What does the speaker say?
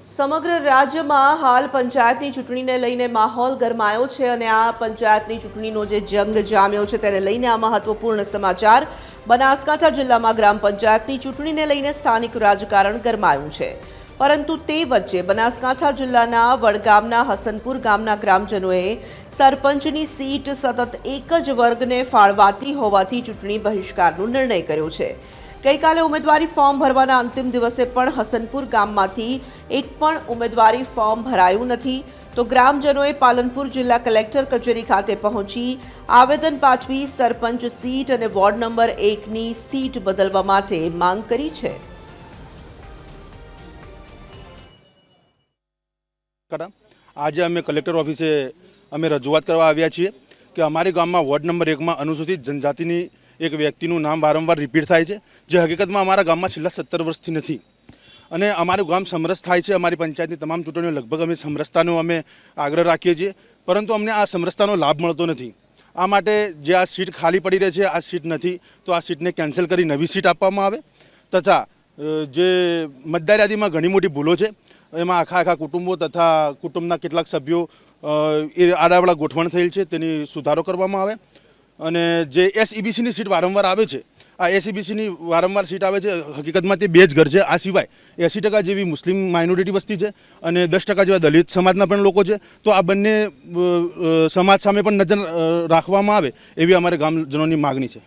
સમગ્ર રાજ્યમાં હાલ પંચાયતની ચૂંટણીને લઈને માહોલ ગરમાયો છે અને આ પંચાયતની ચૂંટણીનો જે જંગ જામ્યો છે તેને લઈને આ મહત્વપૂર્ણ સમાચાર બનાસકાંઠા જિલ્લામાં ગ્રામ પંચાયતની ચૂંટણીને લઈને સ્થાનિક રાજકારણ ગરમાયું છે પરંતુ તે વચ્ચે બનાસકાંઠા જિલ્લાના વડગામના હસનપુર ગામના ગ્રામજનોએ સરપંચની સીટ સતત એક જ વર્ગને ફાળવાતી હોવાથી ચૂંટણી બહિષ્કારનો નિર્ણય કર્યો છે। ગઈકાલે ઉમેદવારી ફોર્મ ભરવાના અંતિમ દિવસે પણ હસનપુર ગામમાંથી એક પણ ઉમેદવારી ફોર્મ ભરાયું નથી તો ગ્રામજનોએ પાલનપુર જિલ્લા કલેક્ટર કચેરી ખાતે પહોંચી આવેદન પાઠવી સરપંચ સીટ અને વોર્ડ નંબર 1ની સીટ બદલવા માટે માંગ કરી છે। આજે અમે કલેક્ટર ઓફિસે અમે રજૂઆત કરવા આવ્યા છીએ કે અમારી ગામમાં વોર્ડ નંબર 1માં અનુસૂચિત જનજાતિની એક વ્યક્તિનું નામ વારંવાર રિપીટ થાય છે જે હકીકતમાં અમારા ગામમાં છેલ્લા 17 વર્ષથી નથી અને અમારું ગામ સમરસ થાય છે। અમારી પંચાયતની તમામ ચૂંટણીઓ લગભગ અમે સમરસતાનો અમે આગ્રહ રાખીએ છીએ પરંતુ અમને આ સમરસતાનો લાભ મળતો નથી। આ માટે જે આ સીટ ખાલી પડી રહી છે આ સીટ નથી તો આ સીટને કેન્સલ કરી નવી સીટ આપવામાં આવે તથા જે મતદાર યાદીમાં ઘણી મોટી ભૂલો છે એમાં આખા કુટુંબો તથા કુટુંબના કેટલાક સભ્યો એ આડાવડા ગોઠવણ થયેલ છે તેની સુધારો કરવામાં આવે અને જે એસઈબીસીની સીટ વારંવાર આવે છે આ એસઈબીસીની વારંવાર સીટ આવે છે હકીકતમાં તે 2 જ ઘર છે। આ સિવાય 80% જેવી મુસ્લિમ માઇનોરિટી વસ્તી છે અને 10% જેવા દલિત સમાજના પણ લોકો છે તો આ બંને સમાજ સામે પણ નજર રાખવામાં આવે એવી અમારે ગામજનોની માગણી છે।